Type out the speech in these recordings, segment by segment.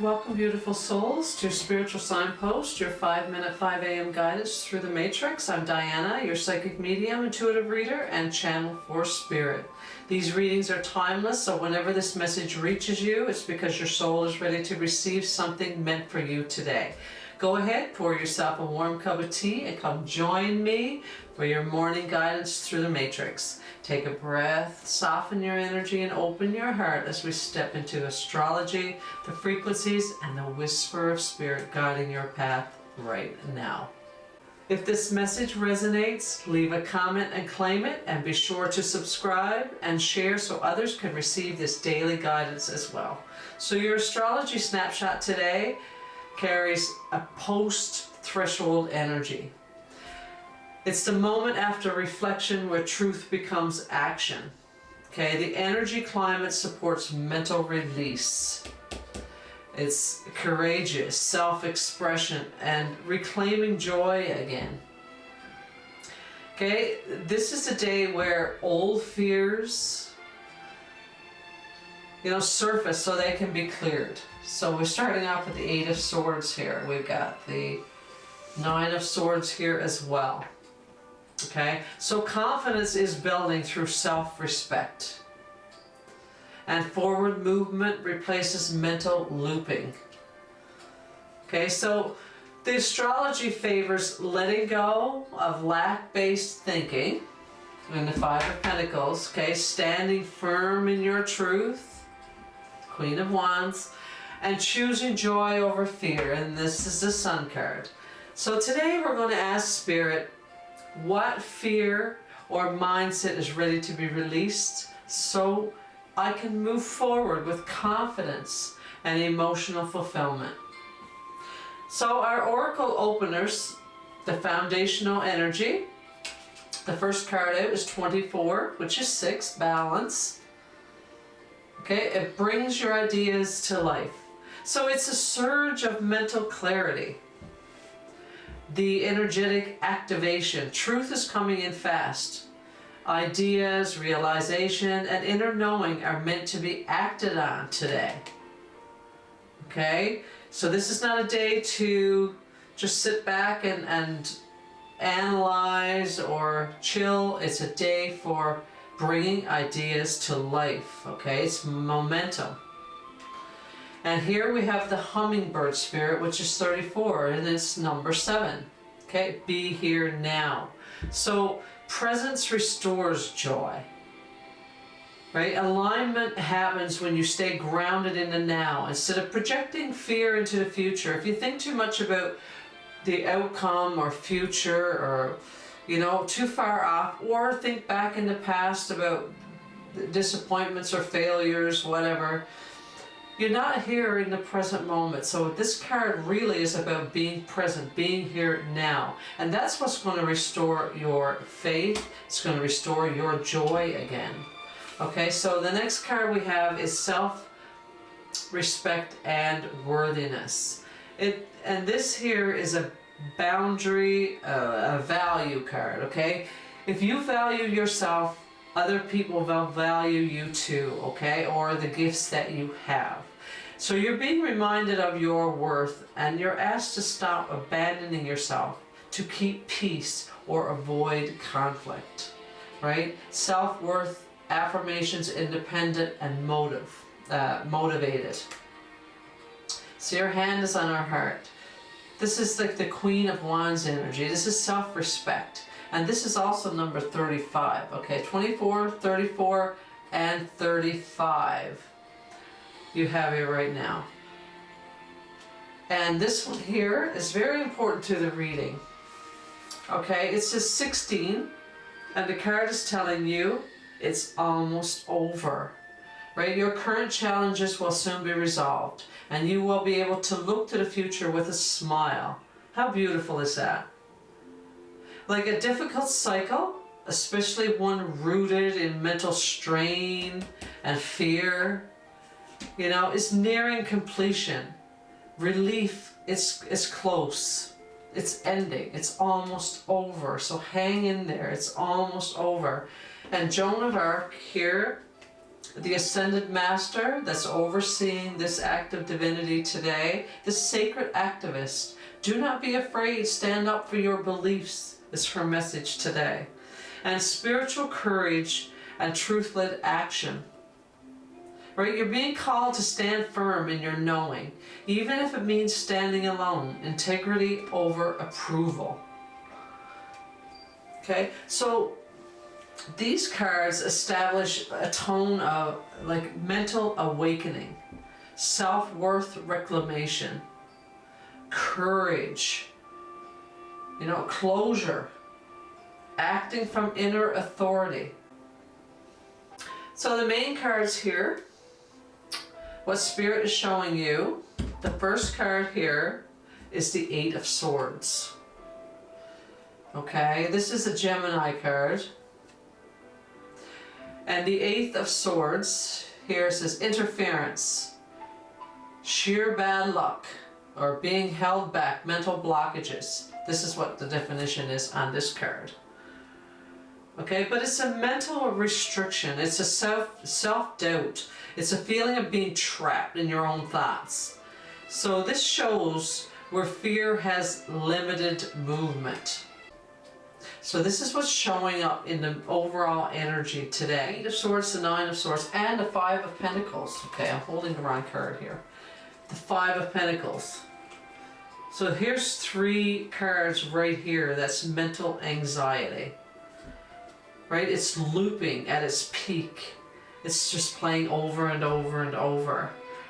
Welcome, beautiful souls, to Spiritual Signpost, your 5-minute 5 a.m. guidance through the Matrix. I'm Diana, your psychic medium, intuitive reader, and channel for spirit. These readings are timeless, so whenever this message reaches you, it's because your soul is ready to receive something meant for you today. Go ahead, pour yourself a warm cup of tea, and come join me for your morning guidance through the Matrix. Take a breath, soften your energy, and open your heart as we step into astrology, the frequencies, and the whisper of spirit guiding your path right now. If this message resonates, leave a comment and claim it, and be sure to subscribe and share so others can receive this daily guidance as well. So your astrology snapshot today carries a post-threshold energy. It's the moment after reflection where truth becomes action. Okay, the energy climate supports mental release. It's courageous, self-expression, and reclaiming joy again. Okay, this is a day where old fears, surface so they can be cleared. So we're starting off with the 8 of Swords here. We've got the 9 of Swords here as well. Okay, so confidence is building through self-respect. And forward movement replaces mental looping. Okay, so the astrology favors letting go of lack-based thinking in the 5 of Pentacles, okay, standing firm in your truth, Queen of Wands, and choosing joy over fear, and this is the Sun card. So today we're going to ask Spirit, what fear or mindset is ready to be released so I can move forward with confidence and emotional fulfillment. So our oracle openers, the foundational energy, the first card out is 24, which is 6, balance. Okay, it brings your ideas to life. So it's a surge of mental clarity. The energetic activation. Truth is coming in fast. Ideas, realization, and inner knowing are meant to be acted on today. Okay? So this is not a day to just sit back and analyze or chill. It's a day for bringing ideas to life. Okay? It's momentum. And here we have the hummingbird spirit, which is 34, and it's number 7. Okay, be here now. So presence restores joy. Right? Alignment happens when you stay grounded in the now instead of projecting fear into the future. If you think too much about the outcome or future or, too far off, or think back in the past about disappointments or failures, whatever, you're not here in the present moment. So this card really is about being present, being here now. And that's what's going to restore your faith. It's going to restore your joy again. Okay, so the next card we have is self-respect and worthiness. And this here is a boundary, a value card, okay? If you value yourself, other people will value you too, okay? Or the gifts that you have. So you're being reminded of your worth, and you're asked to stop abandoning yourself to keep peace or avoid conflict, right? Self-worth, affirmations, independent, and motivated. So your hand is on our heart. This is like the Queen of Wands energy. This is self-respect. And this is also number 35, okay? 24, 34, and 35. You have it right now. And this one here is very important to the reading. Okay, it says 16, and the card is telling you it's almost over. Right? Your current challenges will soon be resolved, and you will be able to look to the future with a smile. How beautiful is that? Like a difficult cycle, especially one rooted in mental strain and fear, is nearing completion. Relief is close. It's ending. It's almost over. So hang in there. It's almost over. And Joan of Arc here the Ascended Master that's overseeing this act of divinity today, the sacred activist. Do not be afraid, stand up for your beliefs is her message today. And spiritual courage and truth-led action. Right? You're being called to stand firm in your knowing, even if it means standing alone. Integrity over approval. Okay, so these cards establish a tone of like mental awakening, self-worth reclamation, courage, closure, acting from inner authority. So the main cards here, what Spirit is showing you, the first card here is the Eight of Swords. Okay, this is a Gemini card. And the Eight of Swords here says interference, sheer bad luck, or being held back, mental blockages. This is what the definition is on this card. Okay, but it's a mental restriction. It's a self-doubt. It's a feeling of being trapped in your own thoughts. So this shows where fear has limited movement. So this is what's showing up in the overall energy today. Eight of Swords, the Nine of Swords, and the Five of Pentacles. Okay, I'm holding the wrong card here. The Five of Pentacles. So here's three cards right here. That's mental anxiety. Right? It's looping at its peak. It's just playing over and over and over.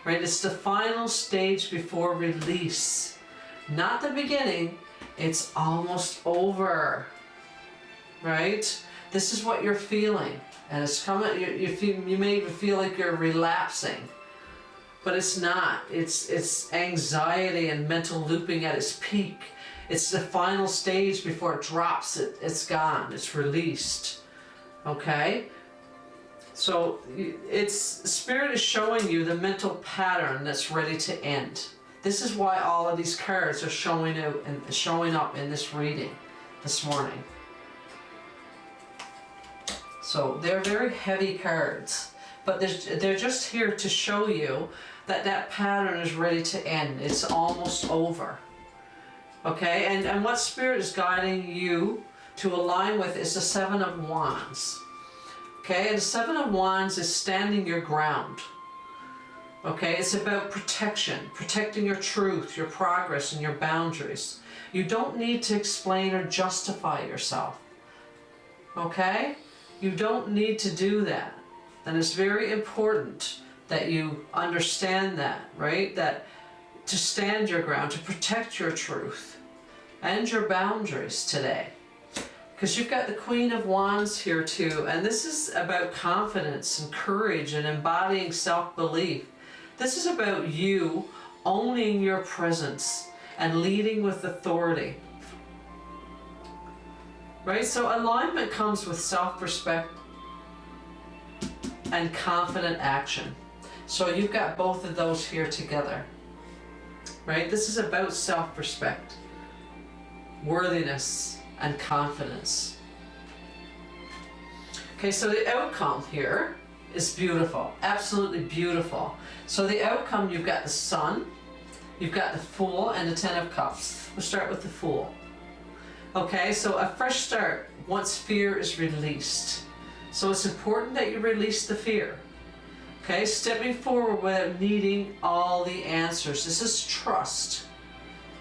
Right? It's the final stage before release. Not the beginning. It's almost over. Right? This is what you're feeling. And it's coming, you may even feel like you're relapsing. But it's not. It's anxiety and mental looping at its peak. It's the final stage before it drops. It's gone. It's released. Okay? So Spirit is showing you the mental pattern that's ready to end. This is why all of these cards are showing up in this reading this morning. So they're very heavy cards, but they're just here to show you that pattern is ready to end. It's almost over. Okay, and what Spirit is guiding you to align with is the Seven of Wands. Okay, and the Seven of Wands is standing your ground. Okay, it's about protection, protecting your truth, your progress, and your boundaries. You don't need to explain or justify yourself. Okay? You don't need to do that. And it's very important that you understand that, right? That to stand your ground, to protect your truth and your boundaries today. Because you've got the Queen of Wands here too, and this is about confidence and courage and embodying self-belief. This is about you owning your presence and leading with authority. Right? So alignment comes with self-respect and confident action. So you've got both of those here together. Right? This is about self-respect, worthiness, and confidence. Okay, so the outcome here is beautiful, absolutely beautiful. So the outcome, you've got the Sun, you've got the Fool, and the Ten of Cups. We'll start with the Fool. Okay, so a fresh start once fear is released. So it's important that you release the fear. Okay, stepping forward without needing all the answers. This is trust.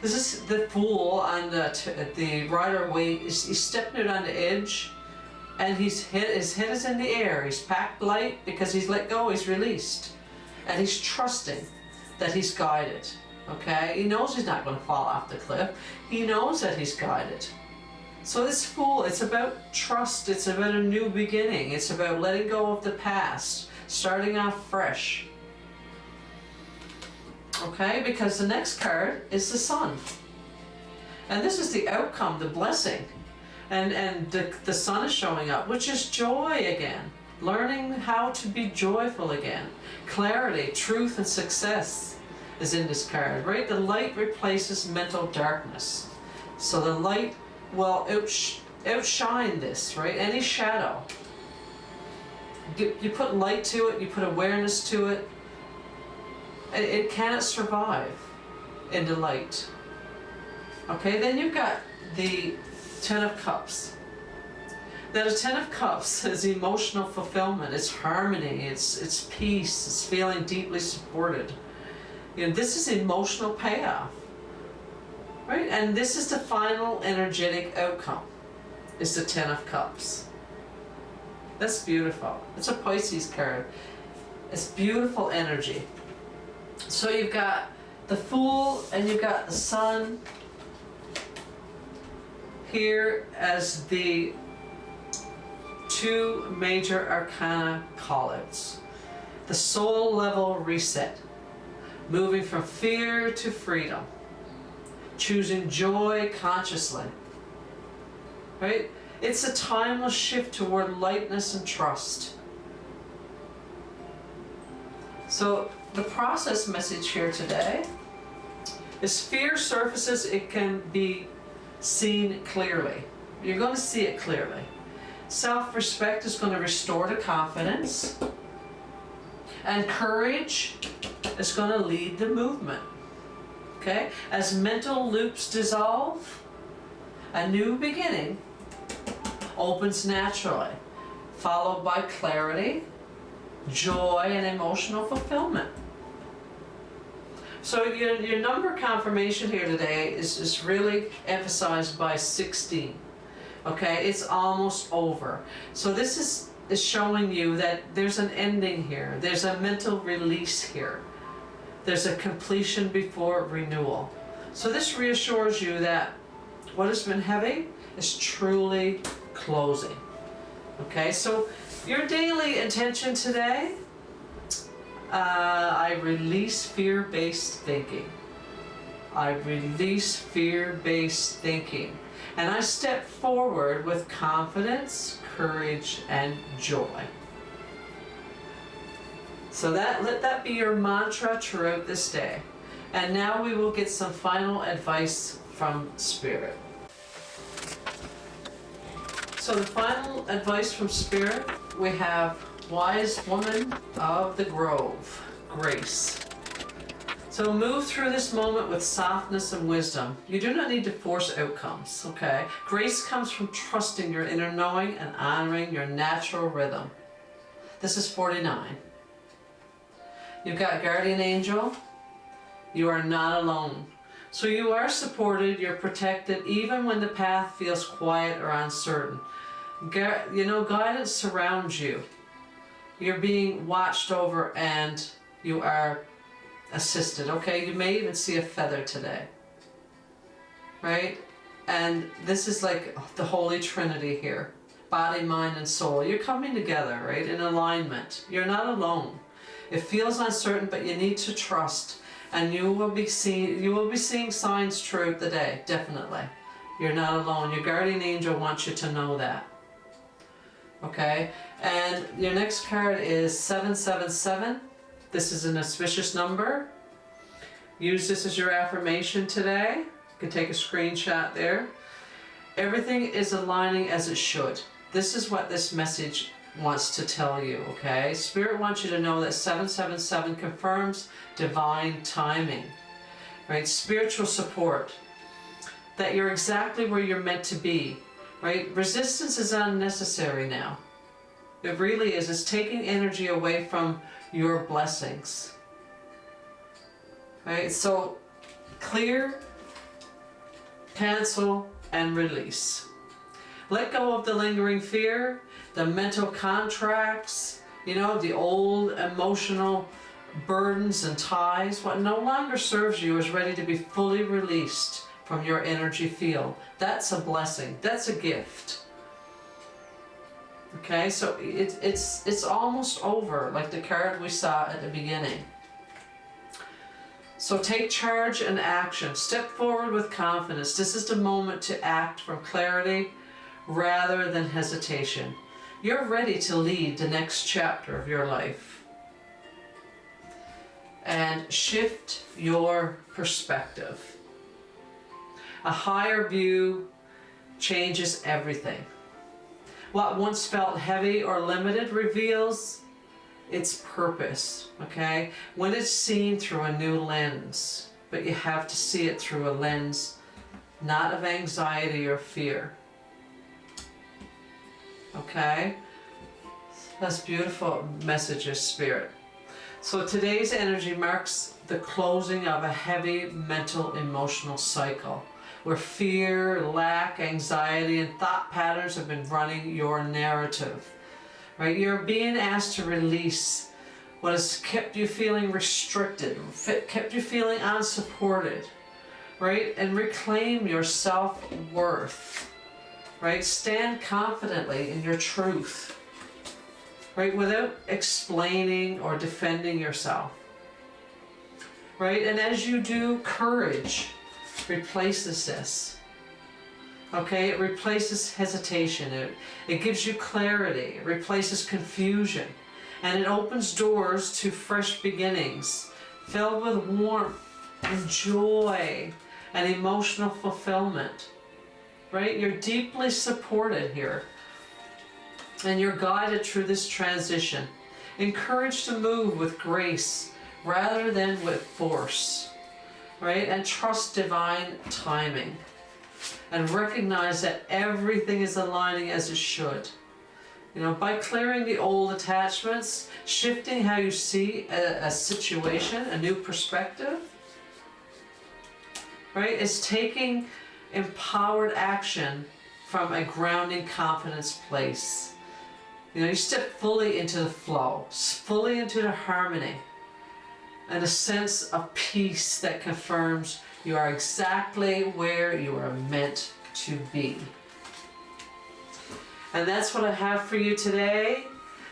This is the Fool on the Rider-Waite. He's stepping it on the edge, and his head is in the air. He's packed light because he's let go, he's released. And he's trusting that he's guided. Okay, he knows he's not going to fall off the cliff. He knows that he's guided. So this Fool, it's about trust. It's about a new beginning. It's about letting go of the past, starting off fresh. Okay, because the next card is the Sun. And this is the outcome, the blessing. And the Sun is showing up, which is joy again. Learning how to be joyful again. Clarity, truth, and success is in this card, right? The light replaces mental darkness. So the light will outshine this, right? Any shadow. You put light to it, you put awareness to it, it cannot survive in the light. Okay, then you've got the Ten of Cups. Now the Ten of Cups is emotional fulfillment, it's harmony, it's peace, it's feeling deeply supported. You know, this is emotional payoff, right? And this is the final energetic outcome, is the Ten of Cups. That's beautiful. It's a Pisces card. It's beautiful energy. So you've got the Fool and you've got the Sun here as the two major arcana call-outs. The soul level reset. Moving from fear to freedom. Choosing joy consciously. Right? It's a timeless shift toward lightness and trust. So the process message here today is fear surfaces, it can be seen clearly. You're going to see it clearly. Self-respect is going to restore the confidence. And courage is going to lead the movement. Okay? As mental loops dissolve, a new beginning opens naturally, followed by clarity, joy, and emotional fulfillment. So your number confirmation here today is really emphasized by 16. Okay, it's almost over. So this is showing you that there's an ending here. There's a mental release here. There's a completion before renewal. So this reassures you that what has been heavy is truly closing. Okay, so your daily intention today, I release fear-based thinking. I release fear-based thinking. And I step forward with confidence, courage, and joy. So let that be your mantra throughout this day. And now we will get some final advice from Spirit. So the final advice from Spirit, we have Wise Woman of the Grove, Grace. So move through this moment with softness and wisdom. You do not need to force outcomes, okay? Grace comes from trusting your inner knowing and honoring your natural rhythm. This is 49. You've got Guardian Angel. You are not alone. So you are supported, you're protected, even when the path feels quiet or uncertain. Guidance surrounds you. You're being watched over and you are assisted, okay? You may even see a feather today, right? And this is like the Holy Trinity here. Body, mind, and soul. You're coming together, right? In alignment. You're not alone. It feels uncertain, but you need to trust. And you will be seeing signs throughout the day, definitely. You're not alone. Your guardian angel wants you to know that. Okay? And your next card is 777. This is an auspicious number. Use this as your affirmation today. You can take a screenshot there. Everything is aligning as it should. This is what this message wants to tell you, okay? Spirit wants you to know that 777 confirms divine timing, right? Spiritual support, that you're exactly where you're meant to be, right? Resistance is unnecessary now. It really is. It's taking energy away from your blessings, right? So clear, cancel, and release. Let go of the lingering fear, the mental contracts, the old emotional burdens and ties. What no longer serves you is ready to be fully released from your energy field. That's a blessing. That's a gift. Okay, so it's almost over, like the card we saw at the beginning. So take charge and action. Step forward with confidence. This is the moment to act from clarity rather than hesitation. You're ready to lead the next chapter of your life. And shift your perspective. A higher view changes everything. What once felt heavy or limited reveals its purpose, okay? When it's seen through a new lens, but you have to see it through a lens not of anxiety or fear. Okay? That's beautiful messages, Spirit. So today's energy marks the closing of a heavy mental emotional cycle where fear, lack, anxiety, and thought patterns have been running your narrative. Right? You're being asked to release what has kept you feeling restricted, kept you feeling unsupported, right? And reclaim your self-worth, right? Stand confidently in your truth, right? Without explaining or defending yourself, right? And as you do, courage replaces this. Okay, it replaces hesitation, it gives you clarity, it replaces confusion, and it opens doors to fresh beginnings, filled with warmth and joy and emotional fulfillment, right? You're deeply supported here, and you're guided through this transition, encouraged to move with grace rather than with force, right? And trust divine timing. And recognize that everything is aligning as it should. You know, by clearing the old attachments, shifting how you see a situation, a new perspective, right? It's taking empowered action from a grounding confidence place. You know, you step fully into the flow, fully into the harmony, and a sense of peace that confirms you are exactly where you are meant to be. And that's what I have for you today.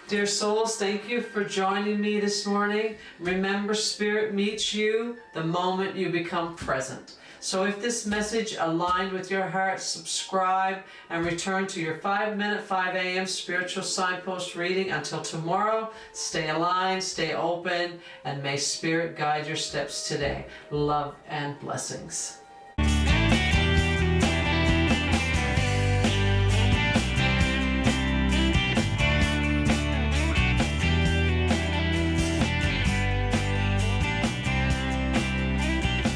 Dear souls, thank you for joining me this morning. Remember, Spirit meets you the moment you become present. So if this message aligned with your heart, subscribe and return to your 5-minute, 5 a.m. spiritual signpost reading. Until tomorrow, stay aligned, stay open, and may Spirit guide your steps today. Love and blessings.